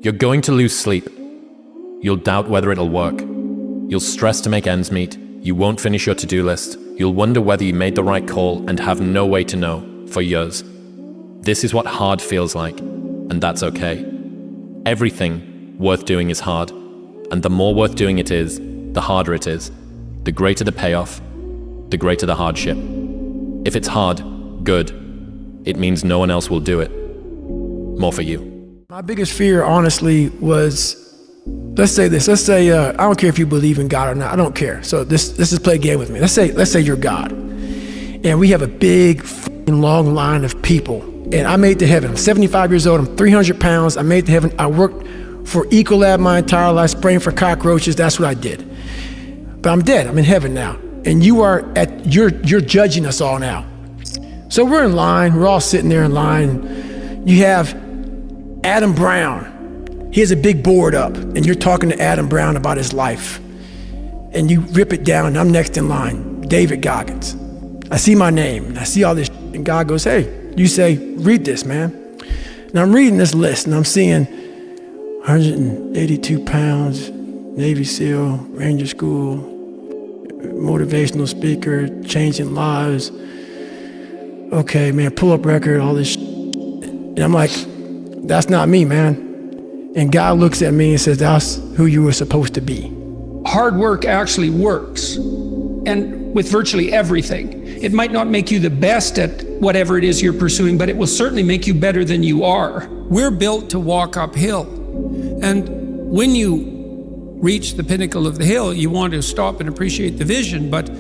You're going to lose sleep. You'll doubt whether it'll work. You'll stress to make ends meet. You won't finish your to-do list. You'll wonder whether you made the right call and have no way to know for years. This is what hard feels like, and that's okay. Everything worth doing is hard, and the more worth doing it is, the harder it is. The greater the payoff, the greater the hardship. If it's hard, good. It means no one else will do it. More for you. My biggest fear, honestly, was, let's say this. Let's say, I don't care if you believe in God or not. I don't care. So let's just play a game with me. Let's say you're God, and we have a big, long line of people. And I made it to heaven. I'm 75 years old. I'm 300 pounds. I made it to heaven. I worked for Ecolab my entire life, spraying for cockroaches. That's what I did. But I'm dead. I'm in heaven now. And you're judging us all now. So we're in line. We're all sitting there in line. You have Adam Brown. He has a big board up, and you're talking to Adam Brown about his life. And you rip it down, and I'm next in line, David Goggins. I see my name, and I see all this, and God goes, hey, you say, read this, man. And I'm reading this list, and I'm seeing 182 pounds, Navy SEAL, Ranger School, motivational speaker, changing lives. Okay, man, pull-up record, all this And I'm like, that's not me, man. And God looks at me and says, that's who you were supposed to be. Hard work actually works, and with virtually everything. It might not make you the best at whatever it is you're pursuing, but it will certainly make you better than you are. We're built to walk uphill. And when you reach the pinnacle of the hill, you want to stop and appreciate the vision, but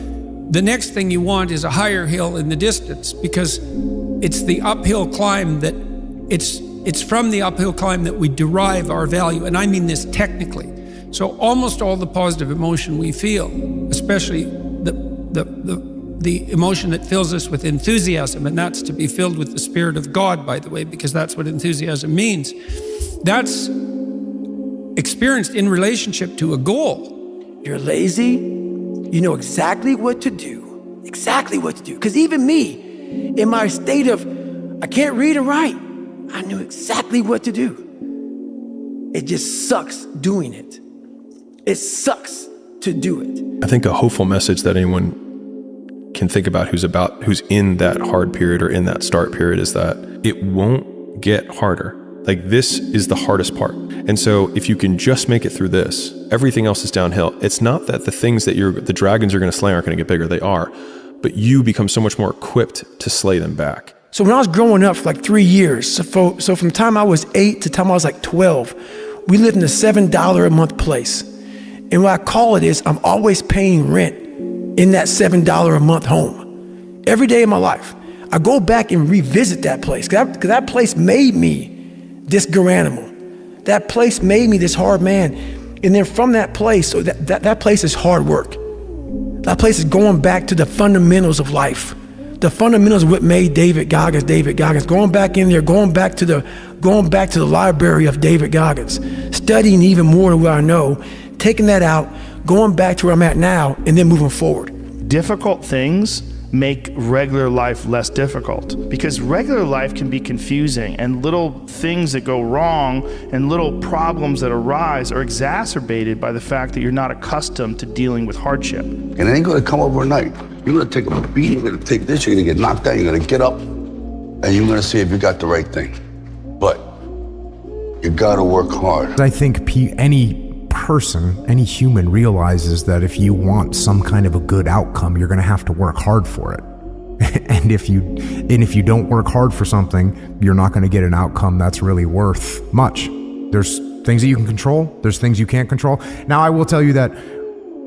the next thing you want is a higher hill in the distance, because it's the uphill climb that, it's from the uphill climb that we derive our value, and I mean this technically. So almost all the positive emotion we feel, especially the emotion that fills us with enthusiasm, and that's to be filled with the Spirit of God, by the way, because that's what enthusiasm means. That's experienced in relationship to a goal. You're lazy, you know exactly what to do, Because even me, in my state of, I can't read and write, I knew exactly what to do. It just sucks doing it. It sucks to do it. I think a hopeful message that anyone can think about who's in that hard period or in that start period is that it won't get harder. Like, this is the hardest part. And so if you can just make it through this, everything else is downhill. It's not that the things that the dragons are going to slay aren't going to get bigger. They are, but you become so much more equipped to slay them back. So when I was growing up for like 3 years, so from the time I was 8 to the time I was like 12, we lived in a $7 a month place. And what I call it is, I'm always paying rent in that $7 a month home. Every day of my life. I go back and revisit that place, because that place made me this Garanimal. That place made me this hard man. And then from that place, so that place is hard work. That place is going back to the fundamentals of life. The fundamentals of what made David Goggins, going back in there, going back to the library of David Goggins, studying even more than what I know, taking that out, going back to where I'm at now, and then moving forward. Difficult things make regular life less difficult, because regular life can be confusing, and little things that go wrong and little problems that arise are exacerbated by the fact that you're not accustomed to dealing with hardship. And it ain't gonna come overnight. You're gonna take a beating, you're gonna take this, you're gonna get knocked down, you're gonna get up, and you're gonna see if you got the right thing. But you gotta work hard. I think any person, any human, realizes that if you want some kind of a good outcome, you're going to have to work hard for it. and if you don't work hard for something, you're not going to get an outcome that's really worth much. There's things that you can control, there's things you can't control. Now, I will tell you that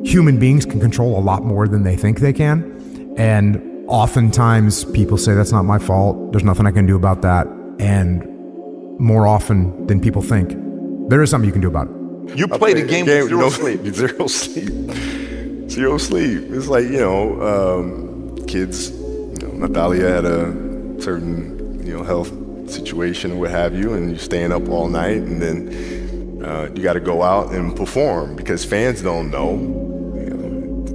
human beings can control a lot more than they think they can, and oftentimes people say, that's not my fault, there's nothing I can do about that. And more often than people think, there is something you can do about it. You play the game with zero sleep. Zero sleep. Zero sleep. It's like, kids, Natalia had a certain, health situation or what have you, and you're staying up all night, and then you got to go out and perform, because fans don't know,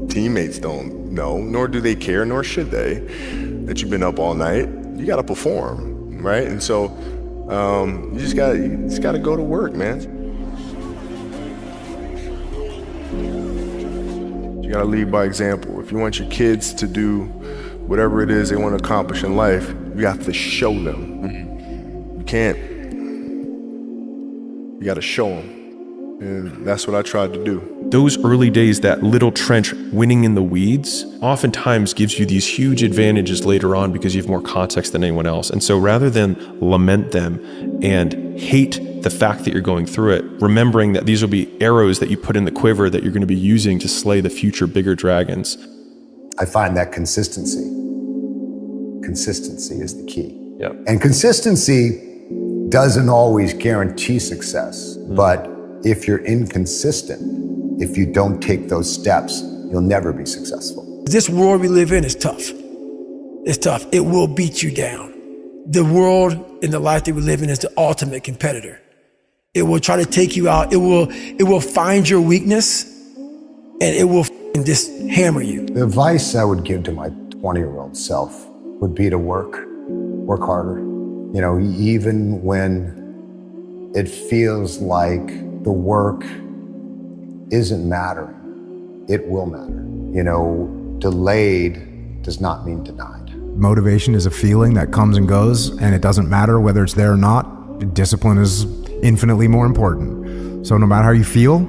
teammates don't know, nor do they care, nor should they, that you've been up all night. You got to perform, right? And so You just gotta go to work, man. You gotta lead by example. If you want your kids to do whatever it is they want to accomplish in life, you have to show them. You can't. You gotta show them. And that's what I tried to do. Those early days, that little trench winning in the weeds, oftentimes gives you these huge advantages later on because you have more context than anyone else. And so rather than lament them and hate the fact that you're going through it, remembering that these will be arrows that you put in the quiver that you're going to be using to slay the future bigger dragons. I find that consistency is the key. Yep. And consistency doesn't always guarantee success, but if you're inconsistent, if you don't take those steps, you'll never be successful. This world we live in is tough. It's tough. It will beat you down. The world and the life that we live in is the ultimate competitor. It will try to take you out. It will find your weakness and it will just hammer you. The advice I would give to my 20-year-old self would be to work harder. You know, even when it feels like the work isn't mattering, it will matter. You know, delayed does not mean denied. Motivation is a feeling that comes and goes, and it doesn't matter whether it's there or not. Discipline is infinitely more important. So no matter how you feel,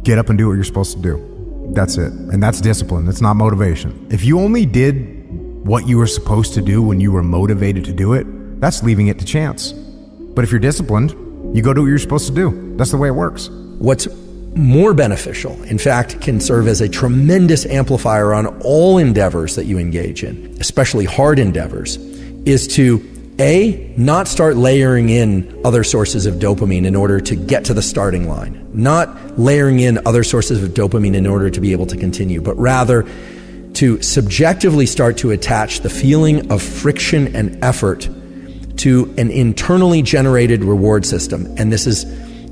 get up and do what you're supposed to do. That's it. And that's discipline. That's not motivation. If you only did what you were supposed to do when you were motivated to do it, that's leaving it to chance. But if you're disciplined, you go do what you're supposed to do. That's the way it works. What's more beneficial, in fact, can serve as a tremendous amplifier on all endeavors that you engage in, especially hard endeavors, is to A, not start layering in other sources of dopamine in order to get to the starting line, not layering in other sources of dopamine in order to be able to continue, but rather to subjectively start to attach the feeling of friction and effort to an internally generated reward system. And this is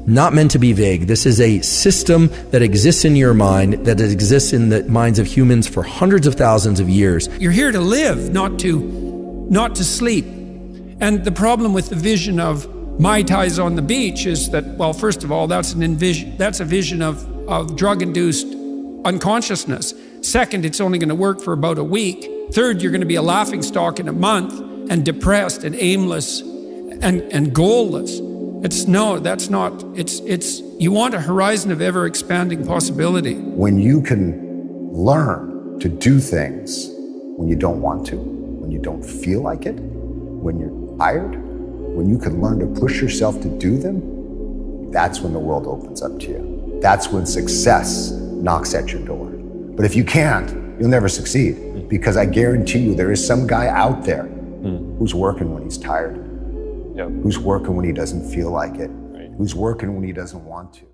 not meant to be vague. This is a system that exists in your mind, that exists in the minds of humans for hundreds of thousands of years. You're here to live, not to sleep. And the problem with the vision of Mai Tais on the beach is that, well, first of all, that's a vision of drug-induced unconsciousness. Second, it's only going to work for about a week. Third, you're going to be a laughingstock in a month and depressed and aimless and goalless. You want a horizon of ever expanding possibility. When you can learn to do things when you don't want to, when you don't feel like it, when you're tired, when you can learn to push yourself to do them, that's when the world opens up to you. That's when success knocks at your door. But if you can't, you'll never succeed, because I guarantee you there is some guy out there who's working when he's tired, who's working when he doesn't feel like it, who's working when he doesn't want to.